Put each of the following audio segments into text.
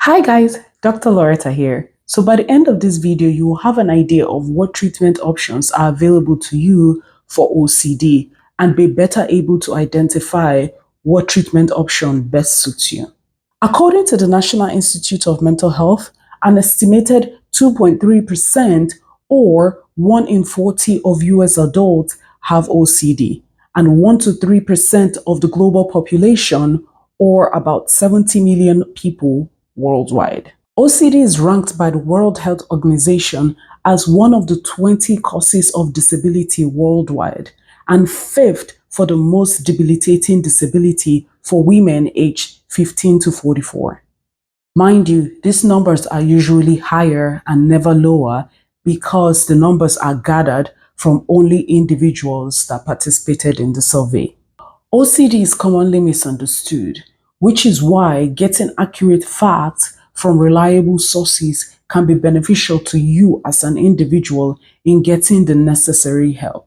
Hi guys, Dr. Loretta here. So by the end of this video, you will have an idea of what treatment options are available to you for OCD and be better able to identify what treatment option best suits you. According to the National Institute of Mental Health, an estimated 2.3% or 1 in 40 of US adults have OCD, and 1 to 3% of the global population, or about 70 million people worldwide. OCD is ranked by the World Health Organization as one of the 20 causes of disability worldwide and fifth for the most debilitating disability for women aged 15 to 44. Mind you, these numbers are usually higher and never lower because the numbers are gathered from only individuals that participated in the survey. OCD is commonly misunderstood, which is why getting accurate facts from reliable sources can be beneficial to you as an individual in getting the necessary help.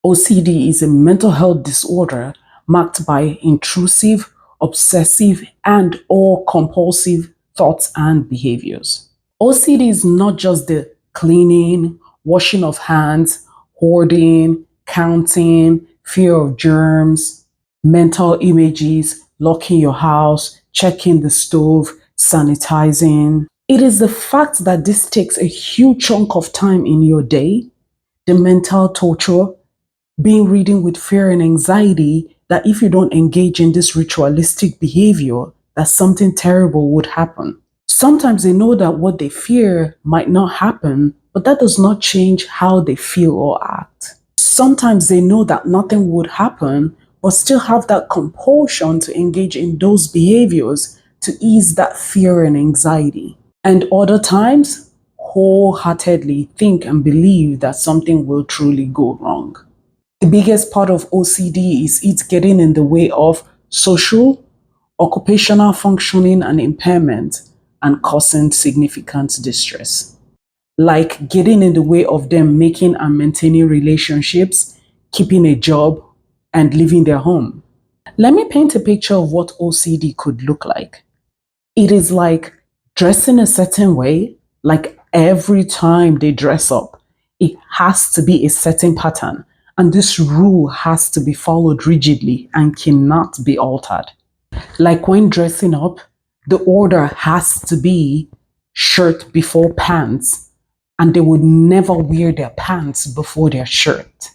OCD is a mental health disorder marked by intrusive, obsessive, and/or compulsive thoughts and behaviors. OCD is not just the cleaning, washing of hands, hoarding, counting, fear of germs, mental images, locking your house, checking the stove, sanitizing. It is the fact that this takes a huge chunk of time in your day, the mental torture, being ridden with fear and anxiety that if you don't engage in this ritualistic behavior, that something terrible would happen. Sometimes they know that what they fear might not happen, but that does not change how they feel or act. Sometimes they know that nothing would happen, but still have that compulsion to engage in those behaviors to ease that fear and anxiety. And other times, wholeheartedly think and believe that something will truly go wrong. The biggest part of OCD is it getting in the way of social, occupational functioning and impairment and causing significant distress. Like getting in the way of them making and maintaining relationships, keeping a job, and leaving their home. Let me paint a picture of what OCD could look like. It is like dressing a certain way, like every time they dress up, it has to be a certain pattern. And this rule has to be followed rigidly and cannot be altered. Like when dressing up, the order has to be shirt before pants, and they would never wear their pants before their shirt.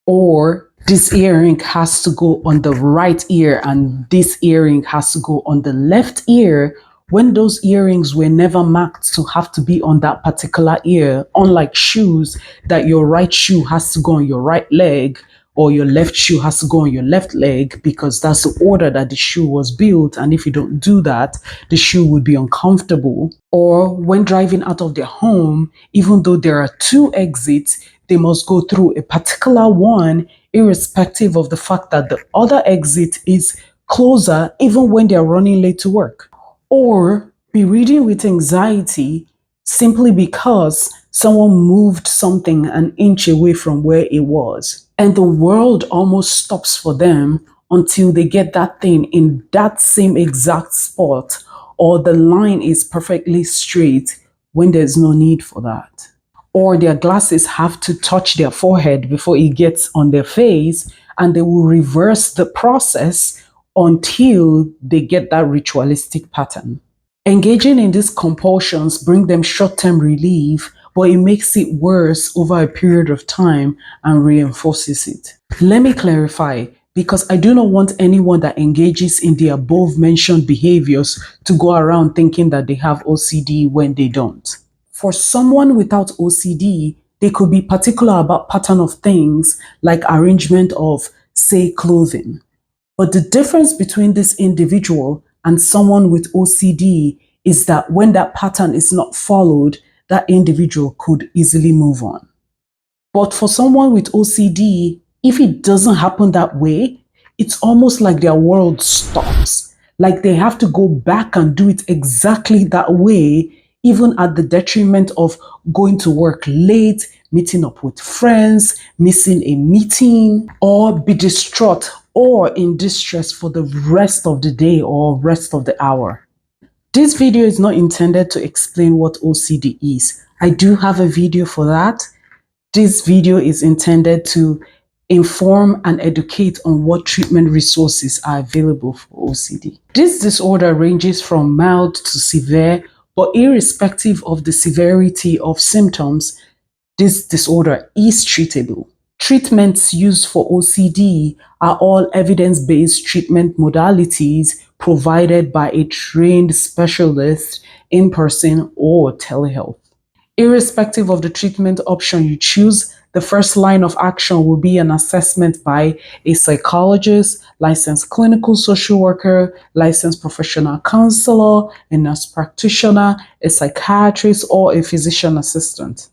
Or this earring has to go on the right ear and this earring has to go on the left ear, when those earrings were never marked to have to be on that particular ear, unlike shoes that your right shoe has to go on your right leg or your left shoe has to go on your left leg because that's the order that the shoe was built. And if you don't do that, the shoe would be uncomfortable. Or when driving out of their home, even though there are two exits, they must go through a particular one, irrespective of the fact that the other exit is closer, even when they're running late to work. Or be reading with anxiety simply because someone moved something an inch away from where it was. And the world almost stops for them until they get that thing in that same exact spot, or the line is perfectly straight when there's no need for that. Or their glasses have to touch their forehead before it gets on their face, and they will reverse the process until they get that ritualistic pattern. Engaging in these compulsions bring them short-term relief, but it makes it worse over a period of time and reinforces it. Let me clarify, because I do not want anyone that engages in the above-mentioned behaviors to go around thinking that they have OCD when they don't. For someone without OCD, they could be particular about pattern of things like arrangement of, say, clothing. But the difference between this individual and someone with OCD is that when that pattern is not followed, that individual could easily move on. But for someone with OCD, if it doesn't happen that way, it's almost like their world stops. Like they have to go back and do it exactly that way, even at the detriment of going to work late, meeting up with friends, missing a meeting, or be distraught or in distress for the rest of the day or rest of the hour. This video is not intended to explain what OCD is. I do have a video for that. This video is intended to inform and educate on what treatment resources are available for OCD. This disorder ranges from mild to severe, but irrespective of the severity of symptoms, this disorder is treatable. Treatments used for OCD are all evidence-based treatment modalities provided by a trained specialist in person or telehealth. Irrespective of the treatment option you choose, the first line of action will be an assessment by a psychologist, licensed clinical social worker, licensed professional counselor, a nurse practitioner, a psychiatrist, or a physician assistant.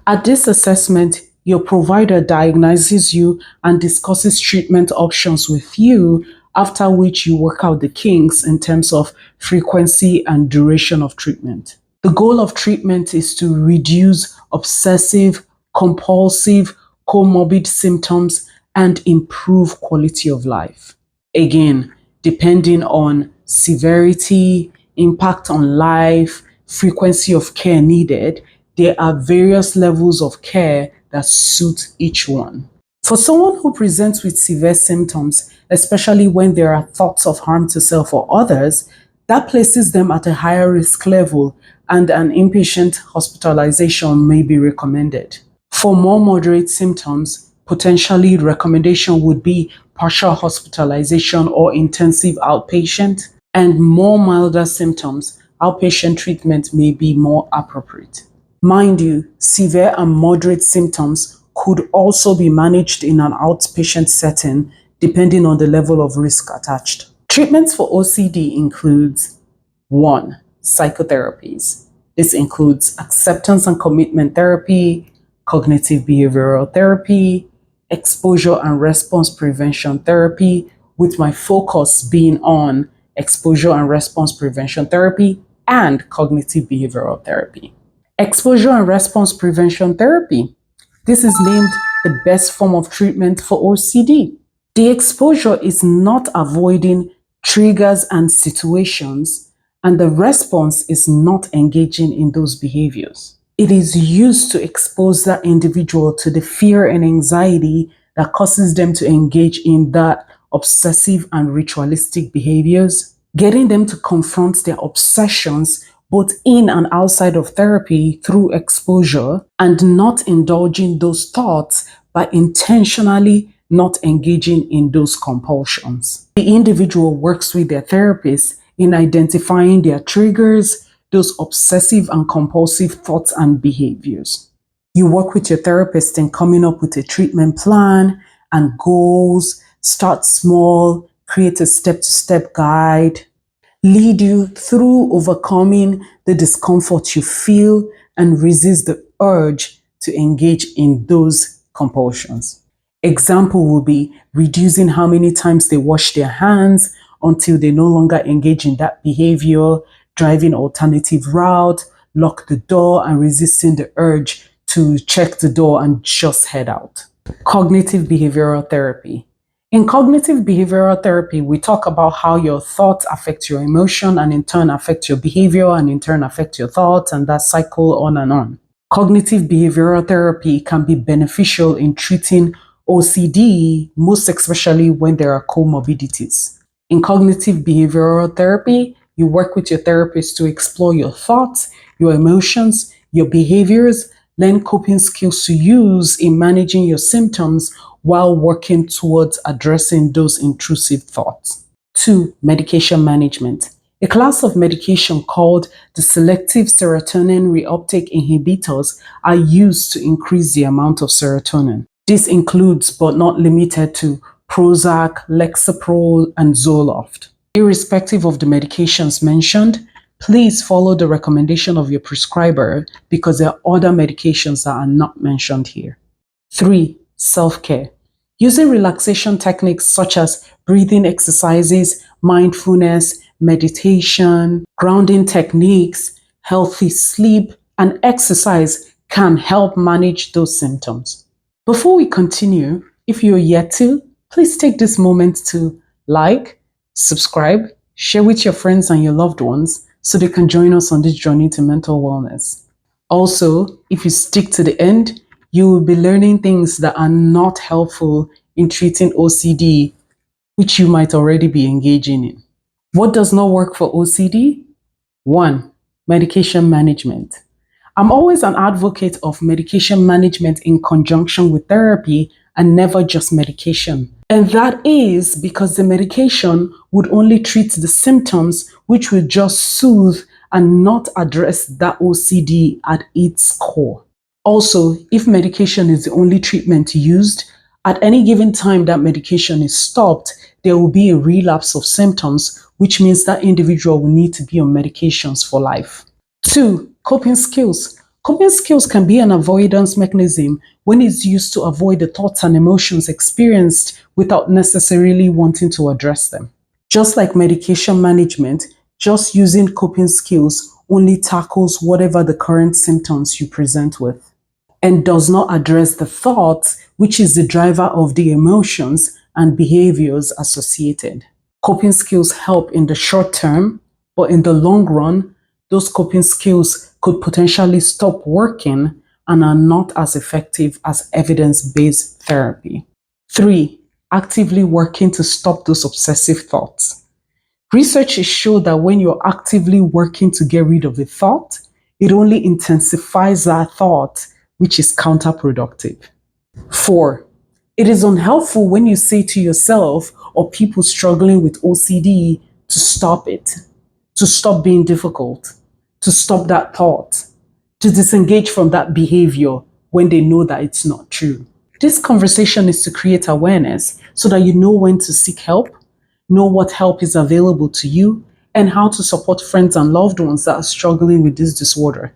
At this assessment, your provider diagnoses you and discusses treatment options with you, after which you work out the kinks in terms of frequency and duration of treatment. The goal of treatment is to reduce obsessive, compulsive, comorbid symptoms and improve quality of life. Again, depending on severity, impact on life, frequency of care needed, there are various levels of care that suit each one. For someone who presents with severe symptoms, especially when there are thoughts of harm to self or others, that places them at a higher risk level and an inpatient hospitalization may be recommended. For more moderate symptoms, potentially recommendation would be partial hospitalization or intensive outpatient, and more milder symptoms, outpatient treatment may be more appropriate. Mind you, severe and moderate symptoms could also be managed in an outpatient setting depending on the level of risk attached. Treatments for OCD includes 1. Psychotherapies. This includes acceptance and commitment therapy, cognitive behavioral therapy, exposure and response prevention therapy, with my focus being on exposure and response prevention therapy and cognitive behavioral therapy. Exposure and response prevention therapy. This is named the best form of treatment for OCD. The exposure is not avoiding triggers and situations, and the response is not engaging in those behaviors. It is used to expose that individual to the fear and anxiety that causes them to engage in that obsessive and ritualistic behaviors, getting them to confront their obsessions both in and outside of therapy through exposure, and not indulging those thoughts by intentionally not engaging in those compulsions. The individual works with their therapist in identifying their triggers, those obsessive and compulsive thoughts and behaviors. You work with your therapist in coming up with a treatment plan and goals. Start small, create a step-to-step guide, lead you through overcoming the discomfort you feel and resist the urge to engage in those compulsions. Example will be reducing how many times they wash their hands until they no longer engage in that behavior, driving alternative route, lock the door, and resisting the urge to check the door and just head out. Cognitive behavioral therapy. In cognitive behavioral therapy, we talk about how your thoughts affect your emotion and in turn affect your behavior and in turn affect your thoughts, and that cycle on and on. Cognitive behavioral therapy can be beneficial in treating OCD, most especially when there are comorbidities. In cognitive behavioral therapy, you work with your therapist to explore your thoughts, your emotions, your behaviors, learn coping skills to use in managing your symptoms while working towards addressing those intrusive thoughts. 2. Medication management. A class of medication called the selective serotonin reuptake inhibitors are used to increase the amount of serotonin. This includes, but not limited to, Prozac, Lexapro, and Zoloft. Irrespective of the medications mentioned, please follow the recommendation of your prescriber because there are other medications that are not mentioned here. 3. Self-care. Using relaxation techniques such as breathing exercises, mindfulness, meditation, grounding techniques, healthy sleep, and exercise can help manage those symptoms. Before we continue, if you're yet to, please take this moment to like, subscribe, share with your friends and your loved ones so they can join us on this journey to mental wellness. Also, if you stick to the end, you will be learning things that are not helpful in treating OCD, which you might already be engaging in. What does not work for OCD? 1. Medication management. I'm always an advocate of medication management in conjunction with therapy and never just medication. And that is because the medication would only treat the symptoms, which will just soothe and not address that OCD at its core. Also, if medication is the only treatment used, at any given time that medication is stopped, there will be a relapse of symptoms, which means that individual will need to be on medications for life. 2. Coping skills. Coping skills can be an avoidance mechanism when it's used to avoid the thoughts and emotions experienced without necessarily wanting to address them. Just like medication management, just using coping skills only tackles whatever the current symptoms you present with and does not address the thoughts, which is the driver of the emotions and behaviors associated. Coping skills help in the short term, but in the long run, those coping skills could potentially stop working and are not as effective as evidence-based therapy. 3. Actively working to stop those obsessive thoughts. Research has shown that when you're actively working to get rid of a thought, it only intensifies that thought, which is counterproductive. 4. It is unhelpful when you say to yourself or people struggling with OCD to stop it, to stop being difficult, to stop that thought, to disengage from that behavior when they know that it's not true. This conversation is to create awareness so that you know when to seek help, know what help is available to you, and how to support friends and loved ones that are struggling with this disorder.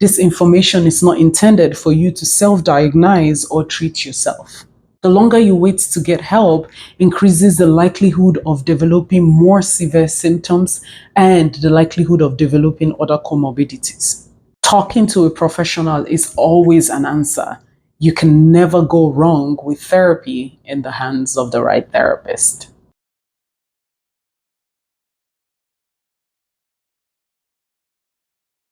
This information is not intended for you to self-diagnose or treat yourself. The longer you wait to get help increases the likelihood of developing more severe symptoms and the likelihood of developing other comorbidities. Talking to a professional is always an answer. You can never go wrong with therapy in the hands of the right therapist.